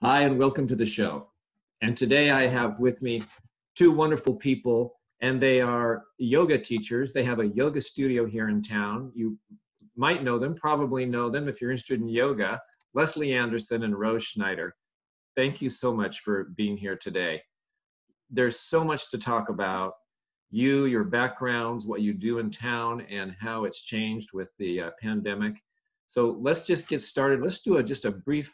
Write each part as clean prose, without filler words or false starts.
Hi, and welcome to the show. And today I have with me two wonderful people, and they are yoga teachers. They have a yoga studio here in town. You might know them, probably know them if you're interested in yoga. Lesley Anderson and Rose Schneider. Thank you so much for being here today. There's so much to talk about. You, your backgrounds, what you do in town, and how it's changed with the pandemic. So let's just get started. Let's do just a brief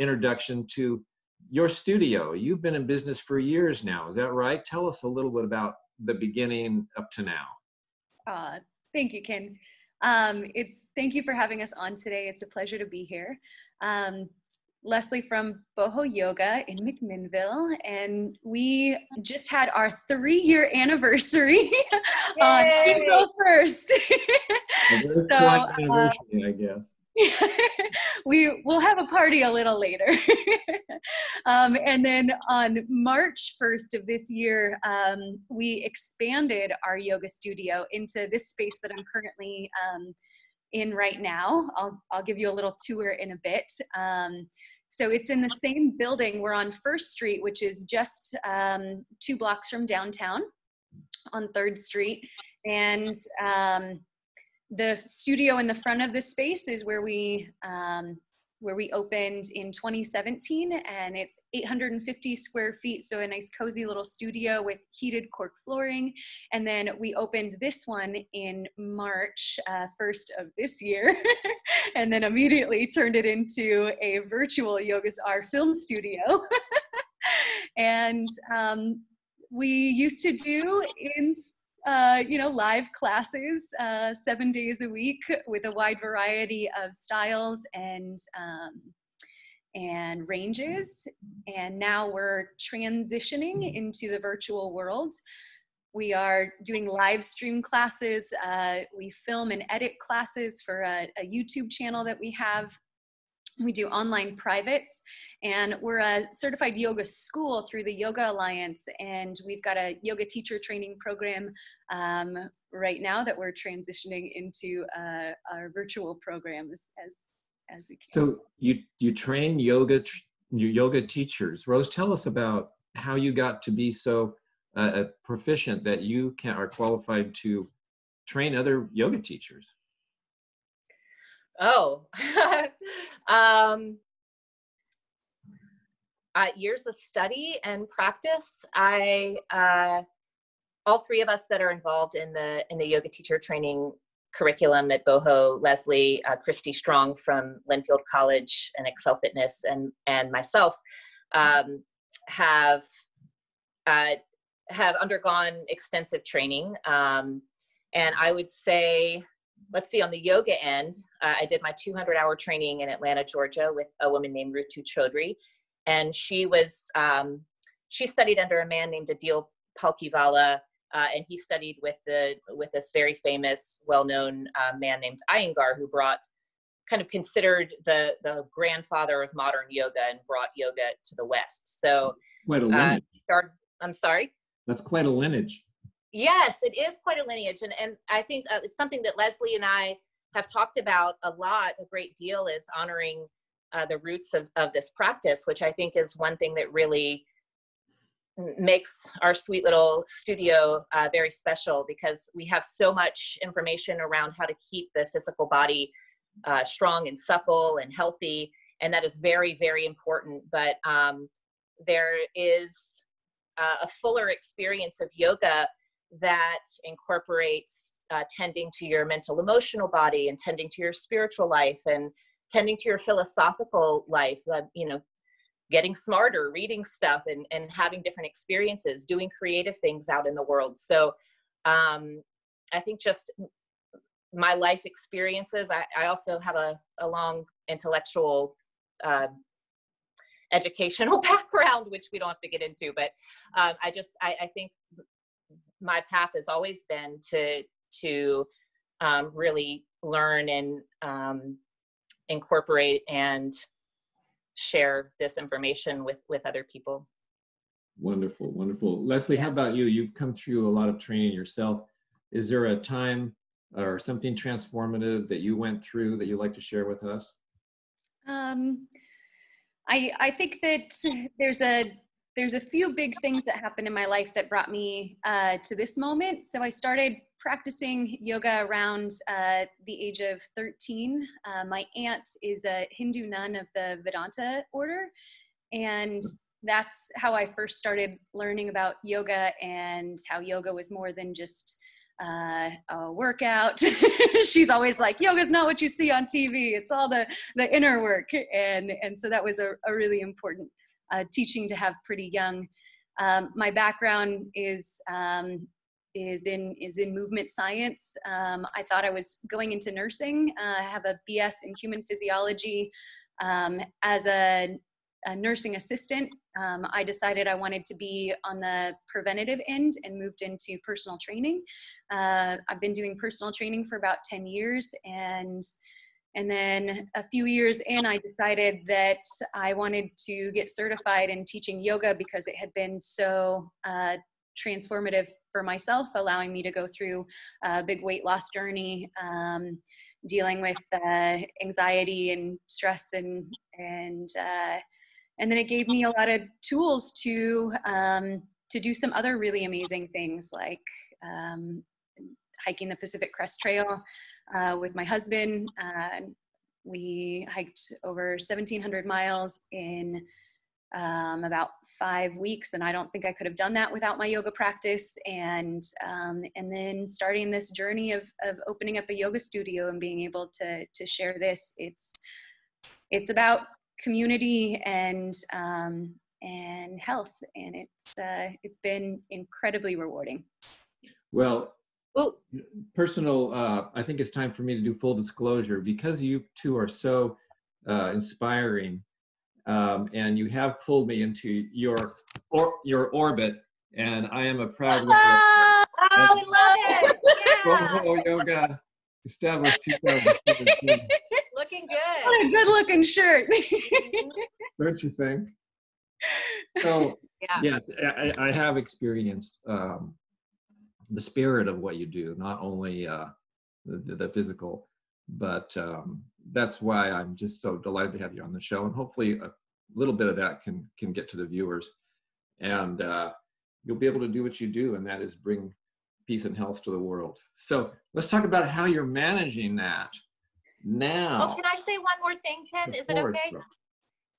introduction to your studio. You've been in business for years now, is that right? Tell us a little bit about the beginning up to now. Thank you, Ken. Thank you for having us on today. It's a pleasure to be here. Lesley from Boho Yoga in McMinnville, and we just had our 3-year anniversary on April 1st. Anniversary, I guess. We'll have a party a little later. And then on March 1st of this year, we expanded our yoga studio into this space that I'm currently in right now. I'll give you a little tour in a bit. So it's in the same building. We're on First Street, which is just 2 blocks from downtown on 3rd Street. And the studio in the front of this space is where we opened in 2017, and it's 850 square feet, so a nice cozy little studio with heated cork flooring. And then we opened this one in March 1st of this year, and then immediately turned it into a virtual our film studio. And we used to do live classes 7 days a week with a wide variety of styles and ranges. And now we're transitioning into the virtual world. We are doing live stream classes. We film and edit classes for a YouTube channel that we have. We do online privates, and we're a certified yoga school through the Yoga Alliance, and we've got a yoga teacher training program right now that we're transitioning into our virtual programs as we can. So you train yoga teachers. Rose, tell us about how you got to be so proficient that you are qualified to train other yoga teachers. Years of study and practice. All 3 of us that are involved in the yoga teacher training curriculum at Boho, Lesley, Christy Strong from Linfield College and Excel Fitness, and myself have undergone extensive training. And I would say, let's see, on the yoga end, I did my 200-hour training in Atlanta, Georgia with a woman named Ritu Chaudhry. And she studied under a man named Adil Palkivala, and he studied with this very famous, well-known man named Iyengar, who considered the grandfather of modern yoga and brought yoga to the West. So quite a lineage. I'm sorry? That's quite a lineage. Yes, it is quite a lineage. And I think it's something that Lesley and I have talked about a great deal, is honoring the roots of this practice, which I think is one thing that really makes our sweet little studio very special, because we have so much information around how to keep the physical body strong and supple and healthy. And that is very, very important. But there is a fuller experience of yoga that incorporates tending to your mental emotional body, and tending to your spiritual life, and tending to your philosophical life, getting smarter, reading stuff, and having different experiences, doing creative things out in the world. So I think just my life experiences, I also have a long intellectual educational background, which we don't have to get into, but I think my path has always been to really learn and incorporate and share this information with other people. Wonderful, wonderful. Lesley, how about you? You've come through a lot of training yourself. Is there a time or something transformative that you went through that you'd like to share with us? Um, I think that there's a few big things that happened in my life that brought me to this moment. So I started practicing yoga around the age of 13. My aunt is a Hindu nun of the Vedanta order, and that's how I first started learning about yoga and how yoga was more than just a workout. She's always like, yoga's not what you see on TV. It's all the inner work. And so that was a really important teaching to have pretty young. My background is in movement science. I thought I was going into nursing. I have a BS in human physiology. As a nursing assistant, I decided I wanted to be on the preventative end and moved into personal training. I've been doing personal training for about 10 years, and then a few years in, I decided that I wanted to get certified in teaching yoga because it had been so transformative for myself, allowing me to go through a big weight loss journey, dealing with anxiety and stress, and then it gave me a lot of tools to do some other really amazing things, like hiking the Pacific Crest Trail with my husband. We hiked over 1,700 miles in about 5 weeks, and I don't think I could have done that without my yoga practice. And then starting this journey of opening up a yoga studio and being able to share this. It's about community and health, and it's been incredibly rewarding. Well, personal, I think it's time for me to do full disclosure, because you two are so inspiring, and you have pulled me into your orbit, and I am a proud member Oh, we love it. Yeah. Boho Yoga, established 2017. Looking good. What a good looking shirt. Don't you think? So, Yeah. yes, I have experienced the spirit of what you do, not only the physical, but that's why I'm just so delighted to have you on the show, and hopefully a little bit of that can get to the viewers, and you'll be able to do what you do, and that is bring peace and health to the world. So let's talk about how you're managing that now. Oh, can I say one more thing, Ken? Is it okay? Bro.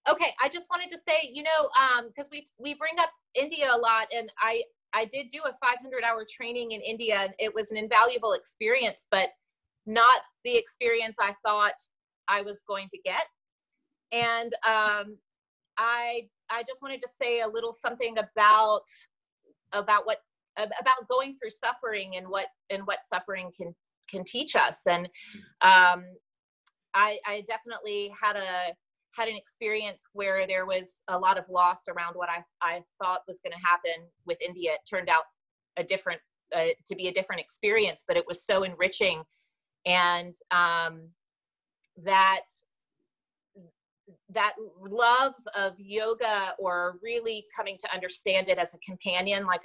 Okay, I just wanted to say, because we bring up India a lot, and I did do a 500-hour training in India, and it was an invaluable experience, but not the experience I thought I was going to get. And I just wanted to say a little something about going through suffering and what suffering can teach us. And I definitely had an experience where there was a lot of loss around what I thought was going to happen with India. It turned out to be a different experience, but it was so enriching. And that love of yoga, or really coming to understand it as a companion, like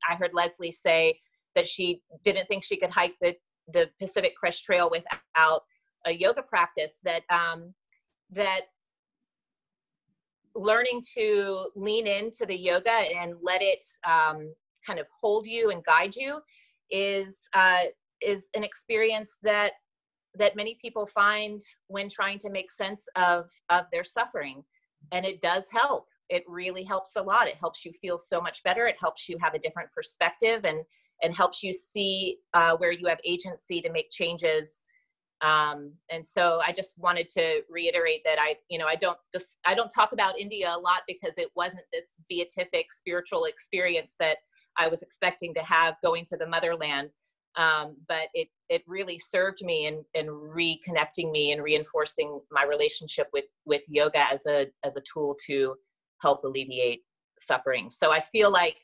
I heard Lesley say that she didn't think she could hike the Pacific Crest Trail without a yoga practice, that learning to lean into the yoga and let it kind of hold you and guide you is an experience that many people find when trying to make sense of their suffering. And it does help. It really helps a lot. It helps you feel so much better. It helps you have a different perspective, and helps you see where you have agency to make changes. And so I just wanted to reiterate that I don't talk about India a lot, because it wasn't this beatific spiritual experience that I was expecting to have going to the motherland. But it really served me in reconnecting me and reinforcing my relationship with yoga as a tool to help alleviate suffering. So I feel like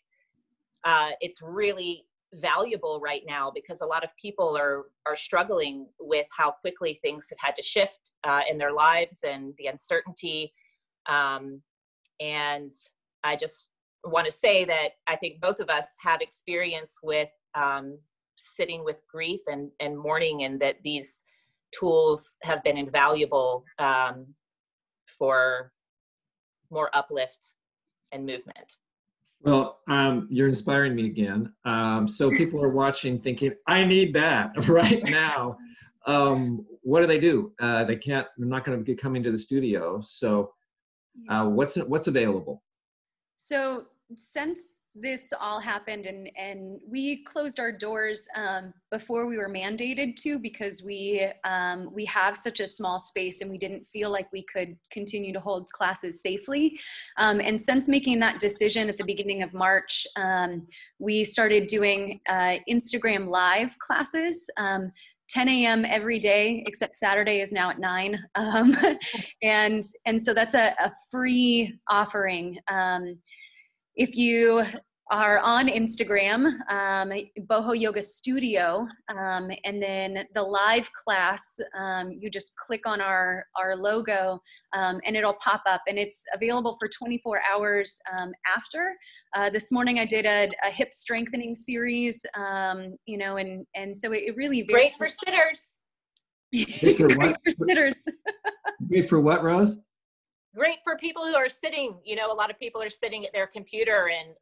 it's really valuable right now, because a lot of people are struggling with how quickly things have had to shift in their lives, and the uncertainty. And I just want to say that I think both of us have experience with sitting with grief and mourning, and that these tools have been invaluable for more uplift and movement. Well, you're inspiring me again. So people are watching thinking, I need that right now. What do? They're not going to be coming to the studio. So what's available? So since this all happened and we closed our doors before we were mandated to, because we have such a small space and we didn't feel like we could continue to hold classes safely. And since making that decision at the beginning of March, we started doing Instagram live classes. 10 a.m. every day, except Saturday is now at 9. And so that's a free offering. If you are on Instagram, Boho Yoga Studio, and then the live class, you just click on our logo and it'll pop up, and it's available for 24 hours after. This morning I did a hip strengthening series, you know, and so it really great for sitters. Great for Great for sitters. Great for what, Rose? Great for people who are sitting. You know, a lot of people are sitting at their computer, and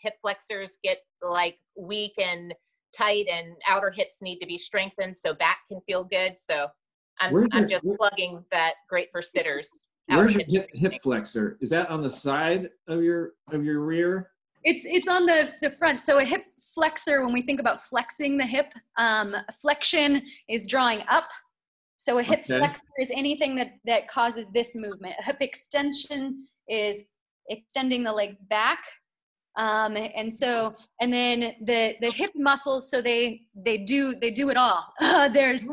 hip flexors get like weak and tight, and outer hips need to be strengthened so back can feel good. So I'm just plugging that. Great for sitters. Where's your hip flexor? Is that on the side of your rear? It's on the front. So a hip flexor, when we think about flexing the hip, flexion is drawing up. So a hip flexor is anything that causes this movement. A hip extension is extending the legs back. And then the hip muscles, so they do it all. There's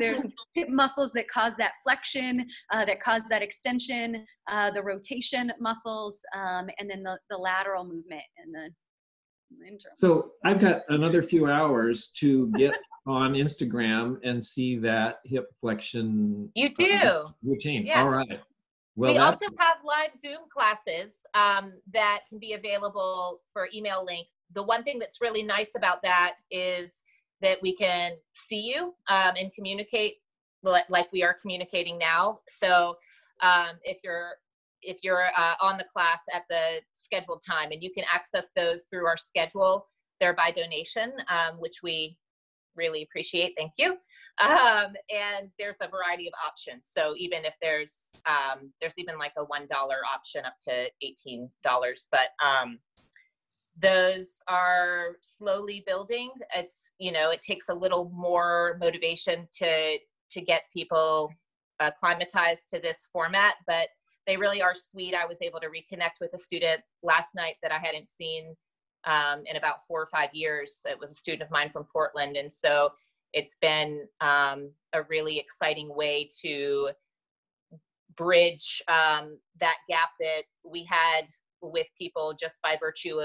hip muscles that cause that flexion, that cause that extension, the rotation muscles, and then the lateral movement and the internal. So I've got another few hours to get on Instagram and see that hip flexion. You do. Routine. Yes. All right. Well, we also have live Zoom classes that can be available for email link. The one thing that's really nice about that is that we can see you and communicate like we are communicating now. So if you're on the class at the scheduled time, and you can access those through our schedule, they're by donation, which we really appreciate. Thank you. And there's a variety of options. So even if there's even like a $1 option up to $18, but those are slowly building. It's, you know, it takes a little more motivation to get people acclimatized to this format, but they really are sweet. I was able to reconnect with a student last night that I hadn't seen in about 4 or 5 years. It was a student of mine from Portland. And so it's been a really exciting way to bridge that gap that we had with people just by virtue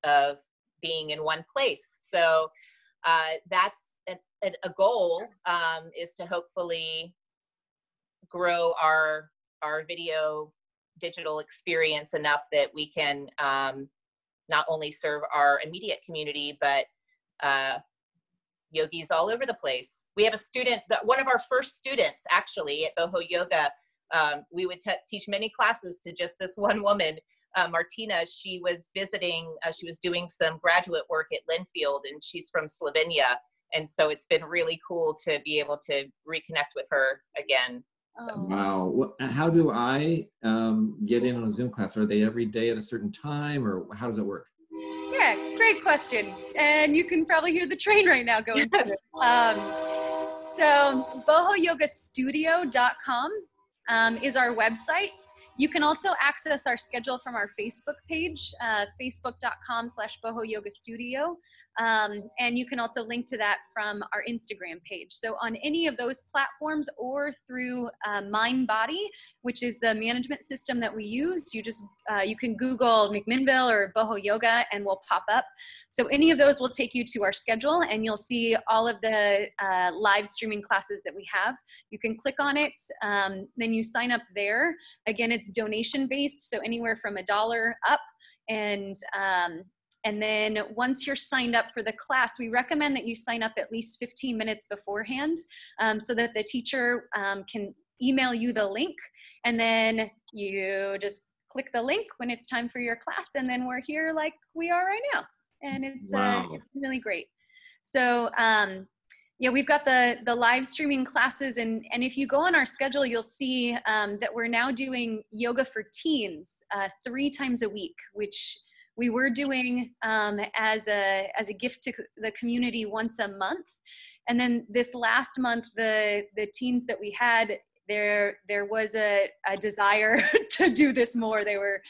of being in one place. So that's a goal, is to hopefully grow our video digital experience enough that we can not only serve our immediate community, but yogis all over the place. We have a student, one of our first students actually at Boho Yoga, we would teach many classes to just this one woman, Martina. She was visiting, she was doing some graduate work at Linfield, and she's from Slovenia. And so it's been really cool to be able to reconnect with her again. Oh. Wow. How do I get in on a Zoom class? Are they every day at a certain time, or how does it work? Yeah, great question. And you can probably hear the train right now going through. So bohoyogastudio.com is our website. You can also access our schedule from our Facebook page, facebook.com/Boho Yoga Studio. And you can also link to that from our Instagram page. So on any of those platforms, or through MindBody, which is the management system that we use, you can Google McMinnville or Boho Yoga and we'll pop up. So any of those will take you to our schedule, and you'll see all of the live streaming classes that we have. You can click on it, then you sign up there. Again, it's donation based, so anywhere from $1 up. And then once you're signed up for the class, we recommend that you sign up at least 15 minutes beforehand, so that the teacher can email you the link, and then you just click the link when it's time for your class, and then we're here like we are right now. And it's really great. So yeah, we've got the live streaming classes, and if you go on our schedule, you'll see that we're now doing yoga for teens 3 times a week, which we were doing as a gift to the community once a month. And then this last month, the teens that we had, there was a desire to do this more. They were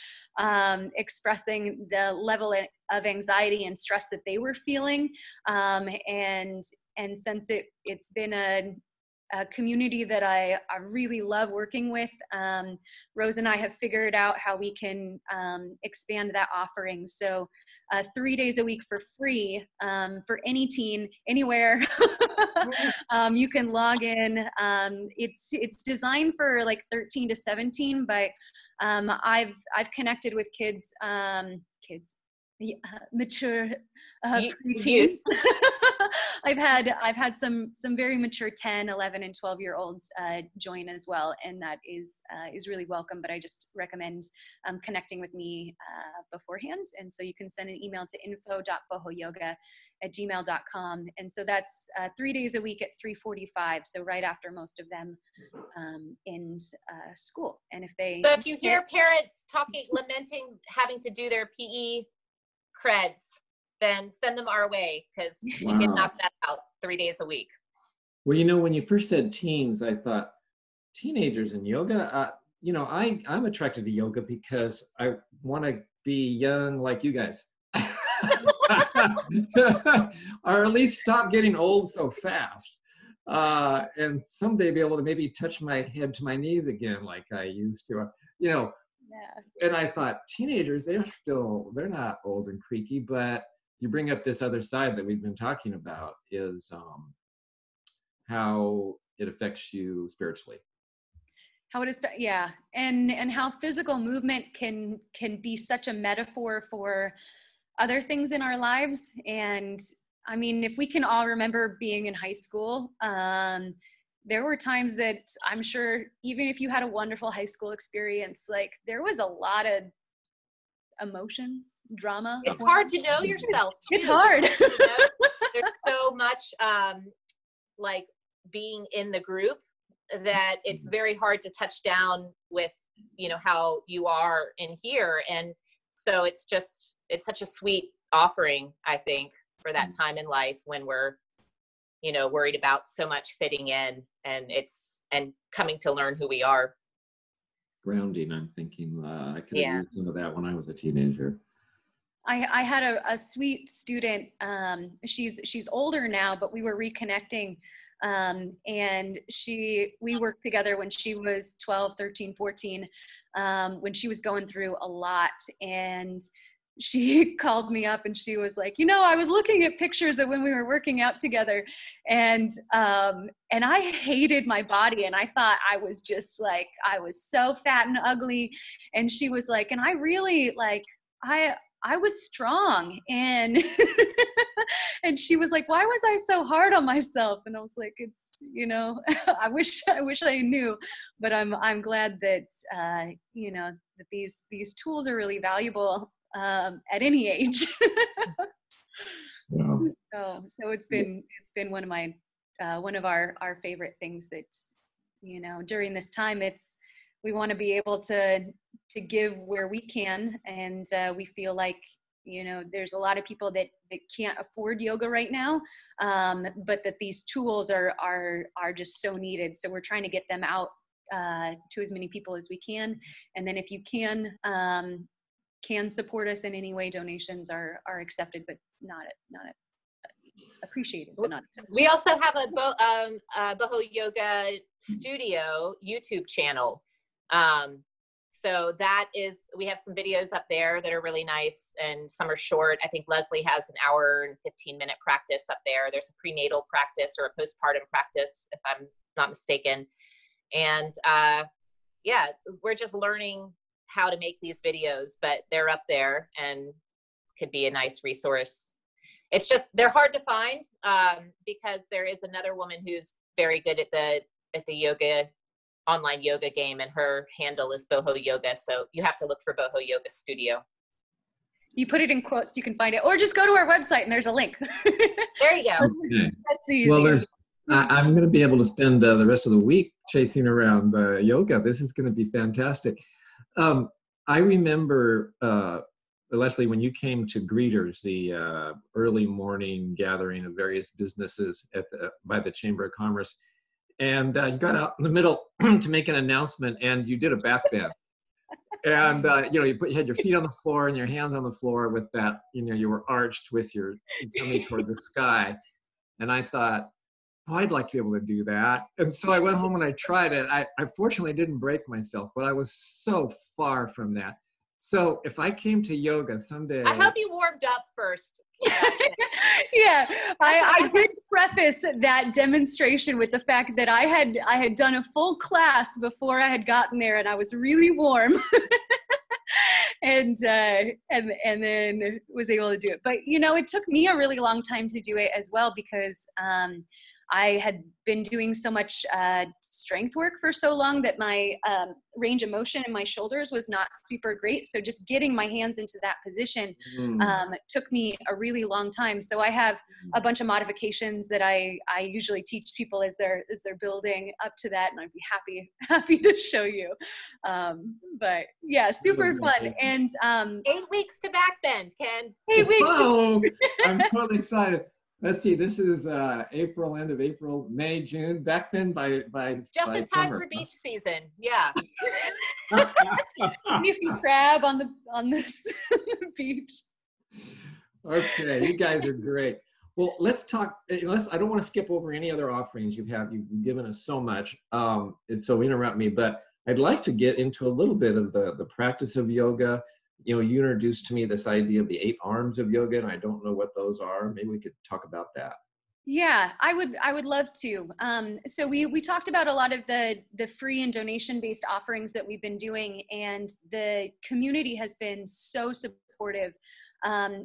expressing the level of anxiety and stress that they were feeling, and since it's been a community that I really love working with, Rose and I have figured out how we can expand that offering. So 3 days a week for free for any teen, anywhere. You can log in. It's designed for like 13 to 17, but I've connected with kids, mature preteens. I've had some very mature 10, 11, and 12-year-olds join as well, and that is really welcome. But I just recommend connecting with me beforehand, and so you can send an email to info.bohoyoga@gmail.com, and so that's 3 days a week at 3:45, so right after most of them in school. And if you hear parents lamenting having to do their PE creds, then send them our way, because we can knock that out 3 days a week. Well, when you first said teens, I thought teenagers in yoga. I'm attracted to yoga because I want to be young like you guys, or at least stop getting old so fast, and someday be able to maybe touch my head to my knees again like I used to. Yeah. And I thought teenagers, they're not old and creaky, but you bring up this other side that we've been talking about, is how it affects you spiritually. How it is, yeah, and how physical movement can be such a metaphor for other things in our lives. And I mean, if we can all remember being in high school, there were times that I'm sure, even if you had a wonderful high school experience, like there was a lot of emotions, drama. It's hard to know yourself too. It's hard. There's so much like being in the group that it's very hard to touch down with, how you are in here. And so it's such a sweet offering, I think, for that time in life when we're worried about so much fitting in, and coming to learn who we are. Grounding, I'm thinking. I could have used some of that when I was a teenager. I had a sweet student. She's older now, but we were reconnecting. And we worked together when she was 12, 13, 14, when she was going through a lot. And she called me up and she was like, I was looking at pictures of when we were working out together, and I hated my body, and I thought I was just like, I was so fat and ugly. And she was like, and I really I was strong, and and she was like, why was I so hard on myself? And I was like, it's, I wish I knew, but I'm glad that that these tools are really valuable at any age. Wow. So it's been one of our favorite things that, during this time, we want to be able to give where we can. And we feel like, there's a lot of people that can't afford yoga right now, but that these tools are just so needed. So we're trying to get them out to as many people as we can. And then if you can support us in any way, donations are accepted, but not appreciated, but not accepted. We also have a Boho Yoga Studio YouTube channel. So we have some videos up there that are really nice, and some are short. I think Lesley has an hour and 15-minute practice up there. There's a prenatal practice or a postpartum practice, if I'm not mistaken. And we're just learning how to make these videos, but they're up there and could be a nice resource. It's just, they're hard to find because there is another woman who's very good at the yoga online yoga game, and her handle is Boho Yoga. So you have to look for Boho Yoga Studio. You put it in quotes, you can find it, or just go to our website and there's a link. There you go. Okay. That's the Well, easiest. I'm going to be able to spend the rest of the week chasing around yoga. This is going to be fantastic. I remember, Lesley, when you came to Greeters, the early morning gathering of various businesses by the Chamber of Commerce, and you got out in the middle to make an announcement, and you did a back bend. And you had your feet on the floor and your hands on the floor with that, you were arched with your tummy toward the sky. And I thought, oh, I'd like to be able to do that. And so I went home and I tried it. I fortunately didn't break myself, but I was so far from that. So if I came to yoga someday. I hope you warmed up first. Yeah, I did preface that demonstration with the fact that I had done a full class before I had gotten there, and I was really warm, and then was able to do it. But it took me a really long time to do it as well, because I had been doing so much strength work for so long that my range of motion in my shoulders was not super great. So just getting my hands into that position took me a really long time. So I have a bunch of modifications that I usually teach people as they're building up to that, and I'd be happy to show you. But yeah, super fun. And 8 weeks to backbend, Ken. 8 weeks. Oh, I'm totally excited. Let's see, this is April, end of April, May, June, back then by Just in time summer. for beach season. Yeah. You can crab on this beach. Okay, you guys are great. Well, let's talk. I don't want to skip over any other offerings you've given us so much. So interrupt me, but I'd like to get into a little bit of the practice of yoga. You introduced to me this idea of the 8 arms of yoga, and I don't know what those are. Maybe we could talk about that. Yeah, I would love to. So we talked about a lot of the free and donation-based offerings that we've been doing, and the community has been so supportive.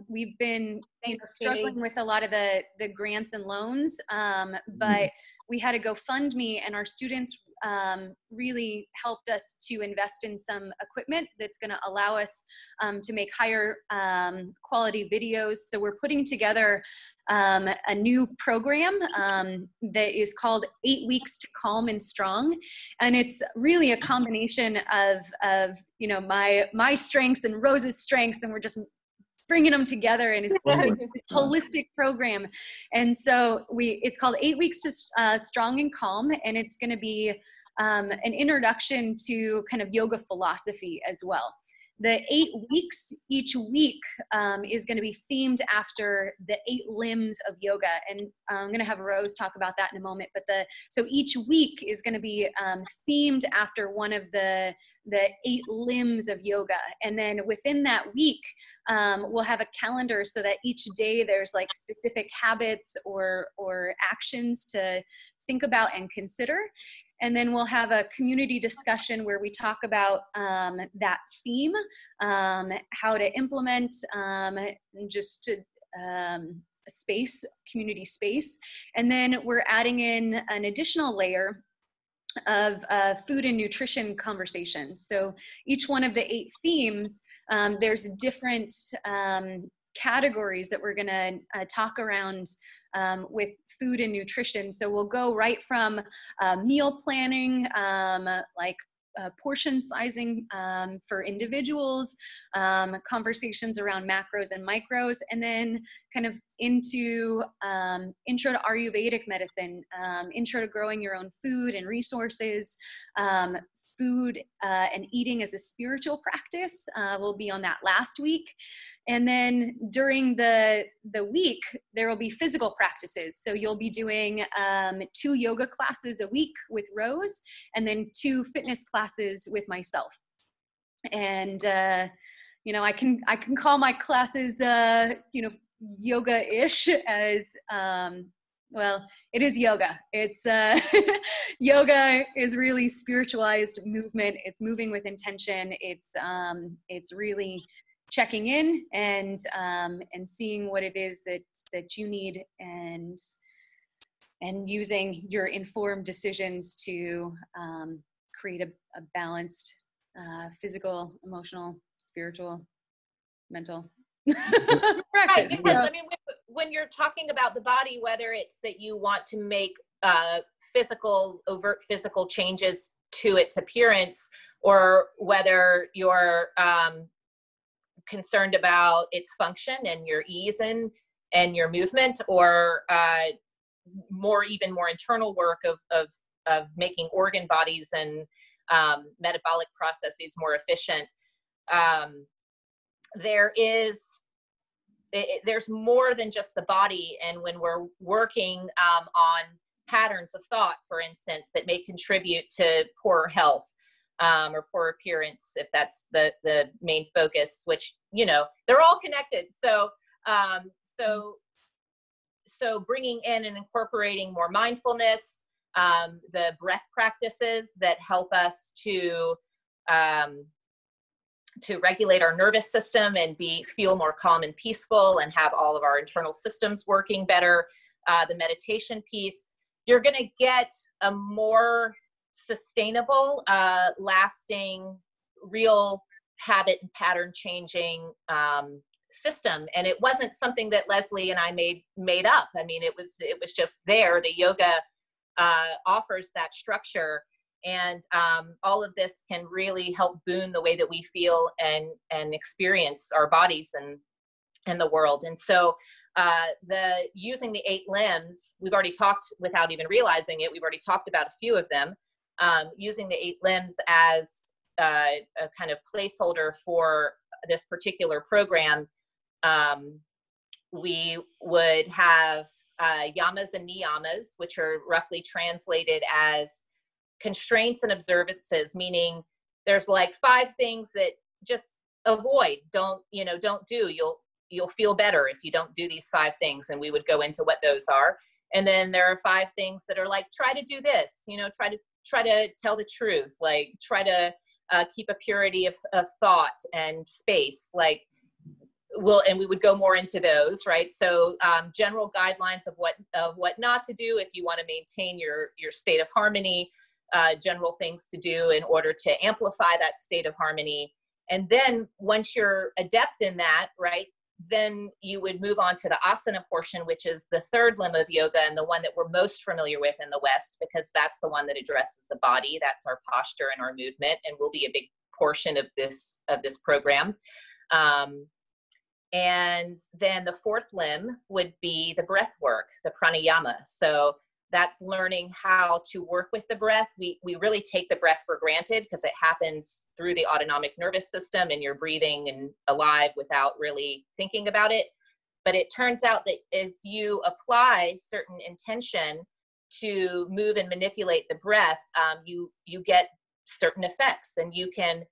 We've been struggling with a lot of the grants and loans, but we had a GoFundMe, and our students really helped us to invest in some equipment that's going to allow us to make higher quality videos. So we're putting together a new program that is called 8 Weeks to Calm and Strong. And it's really a combination of my strengths and Rose's strengths, and we're just bringing them together, and it's this holistic program. And so it's called 8 Weeks to Strong and Calm, and it's going to be an introduction to kind of yoga philosophy as well. The 8 weeks, each week is going to be themed after the 8 limbs of yoga. And I'm going to have Rose talk about that in a moment. But so each week is going to be themed after one of the 8 limbs of yoga. And then within that week, we'll have a calendar so that each day there's like specific habits or actions to think about and consider. And then we'll have a community discussion where we talk about that theme, how to implement just space, community space. And then we're adding in an additional layer of food and nutrition conversations. So each one of the 8 themes, there's different categories that we're going to talk around with food and nutrition. So we'll go right from meal planning, like portion sizing for individuals, conversations around macros and micros, and then kind of into intro to Ayurvedic medicine, intro to growing your own food and resources, food and eating as a spiritual practice. We'll be on that last week. And then during the week, there will be physical practices. So you'll be doing 2 yoga classes a week with Rose, and then 2 fitness classes with myself. And, I can call my classes, yoga-ish as, well, it is yoga. It's yoga is really spiritualized movement. It's moving with intention. It's really checking in and seeing what it is that you need, and using your informed decisions to create a balanced physical, emotional, spiritual, mental practice. Right, because I mean, when you're talking about the body, whether it's that you want to make overt physical changes to its appearance, or whether you're concerned about its function and your ease and your movement, or even more internal work of making organ bodies and metabolic processes more efficient. There's more than just the body. And when we're working on patterns of thought, for instance, that may contribute to poorer health or poor appearance, if that's the main focus, which, they're all connected. So bringing in and incorporating more mindfulness, the breath practices that help us to regulate our nervous system and feel more calm and peaceful and have all of our internal systems working better. The meditation piece, you're going to get a more sustainable, lasting, real habit and pattern changing system. And it wasn't something that Lesley and I made up. I mean, it was just there. The yoga offers that structure. And all of this can really help boon the way that we feel and experience our bodies and the world. And so using the 8 limbs, we've already talked, without even realizing it, we've already talked about a few of them. Using the 8 limbs as a kind of placeholder for this particular program, we would have yamas and niyamas, which are roughly translated as constraints and observances, meaning there's like 5 things that just avoid, don't do. You'll feel better if you don't do these 5 things. And we would go into what those are. And then there are 5 things that are like, try to do this, try to tell the truth, like try to keep a purity of thought and space, and we would go more into those, right? So general guidelines of what not to do if you want to maintain your state of harmony, general things to do in order to amplify that state of harmony. And then once you're adept in that, right, then you would move on to the asana portion, which is the 3rd limb of yoga and the one that we're most familiar with in the West, because that's the one that addresses the body. That's our posture and our movement, and will be a big portion of this program. And then the 4th limb would be the breath work, the pranayama. So that's learning how to work with the breath. We really take the breath for granted because it happens through the autonomic nervous system and you're breathing and alive without really thinking about it. But it turns out that if you apply certain intention to move and manipulate the breath, you get certain effects, and you can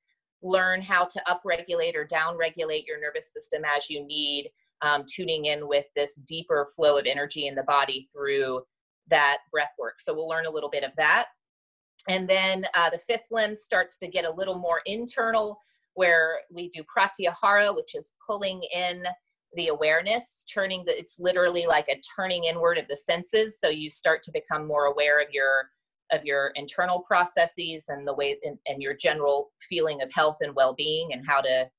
learn how to upregulate or downregulate your nervous system as you need, tuning in with this deeper flow of energy in the body through that breath work. So we'll learn a little bit of that. And then the 5th limb starts to get a little more internal, where we do pratyahara, which is pulling in the awareness, it's literally like a turning inward of the senses. So you start to become more aware of your internal processes and the way and your general feeling of health and well-being, and how to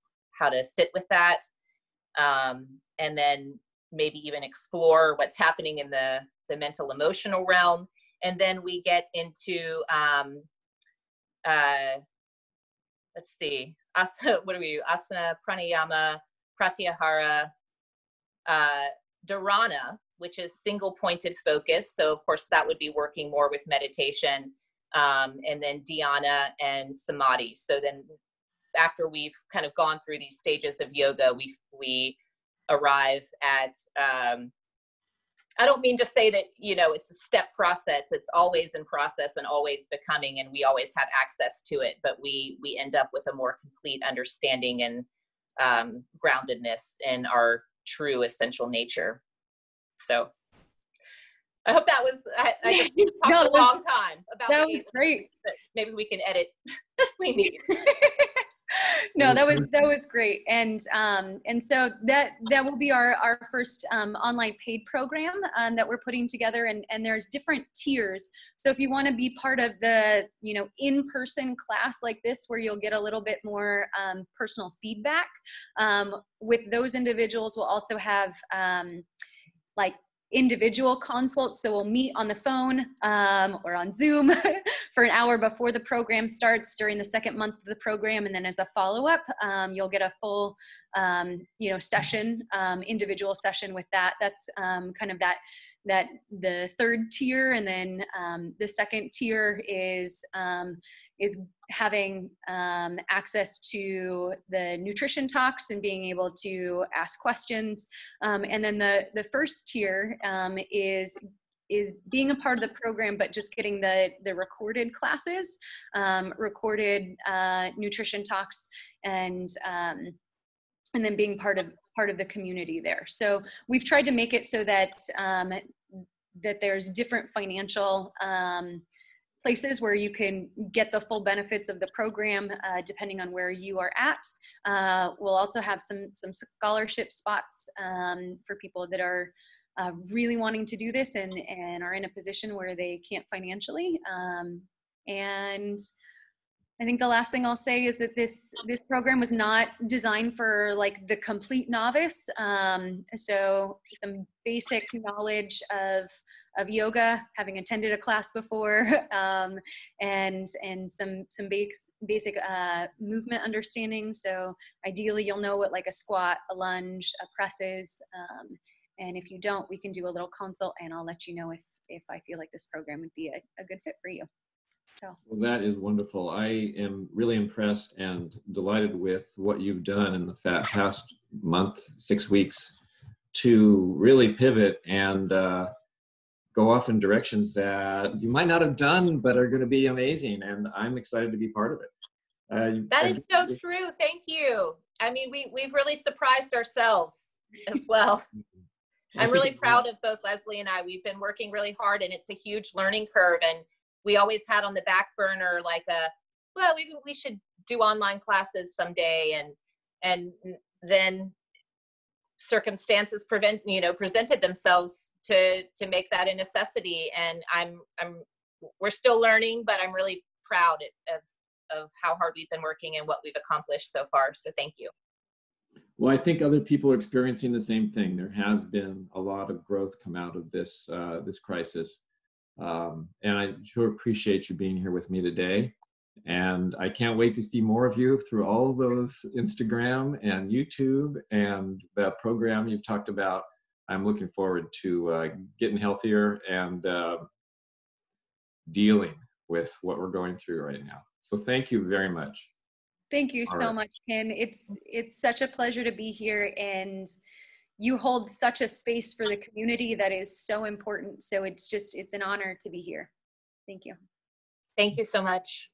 sit with that. And then maybe even explore what's happening in the mental emotional realm. And then we get into let's see, asana, pranayama, pratyahara, dharana, which is single pointed focus. So of course that would be working more with meditation, and then dhyana and samadhi. So then after we've kind of gone through these stages of yoga, we arrive at, I don't mean to say that, it's a step process. It's always in process and always becoming, and we always have access to it, but we end up with a more complete understanding and groundedness in our true essential nature. So I hope that was, I just talked a long time about that was great. Maybe we can edit if we need. No, that was great, and so that will be our first online paid program that we're putting together, and there's different tiers. So if you want to be part of the in-person class like this, where you'll get a little bit more personal feedback, with those individuals, we'll also have like individual consults. So we'll meet on the phone or on Zoom for an hour before the program starts during the second month of the program. And then as a follow-up, you'll get a full, session, individual session with that. That's kind of that the third tier. And then the second tier is having access to the nutrition talks and being able to ask questions. And then the first tier is being a part of the program, but just getting the recorded classes, recorded nutrition talks, and then being part of the community there. So we've tried to make it so that that there's different financial places where you can get the full benefits of the program, depending on where you are at. We'll also have some scholarship spots for people that are really wanting to do this and are in a position where they can't financially. And I think the last thing I'll say is that this program was not designed for like the complete novice. So some basic knowledge of yoga, having attended a class before, and some basic movement understanding. So ideally, you'll know what like a squat, a lunge, a press is. And if you don't, we can do a little consult, and I'll let you know if I feel like this program would be a good fit for you. So. Well, that is wonderful. I am really impressed and delighted with what you've done in the past month, 6 weeks, to really pivot and go off in directions that you might not have done, but are going to be amazing. And I'm excited to be part of it. That is so true. Thank you. I mean, we've really surprised ourselves as well. I'm really proud of both Lesley and I. We've been working really hard, and it's a huge learning curve. And we always had on the back burner like we should do online classes someday, and then circumstances presented themselves to make that a necessity. And we're still learning, but I'm really proud of how hard we've been working and what we've accomplished so far. So thank you. Well, I think other people are experiencing the same thing. There has been a lot of growth come out of this crisis. And I sure appreciate you being here with me today. And I can't wait to see more of you through all those Instagram and YouTube and the program you've talked about. I'm looking forward to getting healthier and dealing with what we're going through right now. So thank you very much. Thank you so much, Ken. It's such a pleasure to be here, and you hold such a space for the community that is so important. So it's an honor to be here. Thank you. Thank you so much.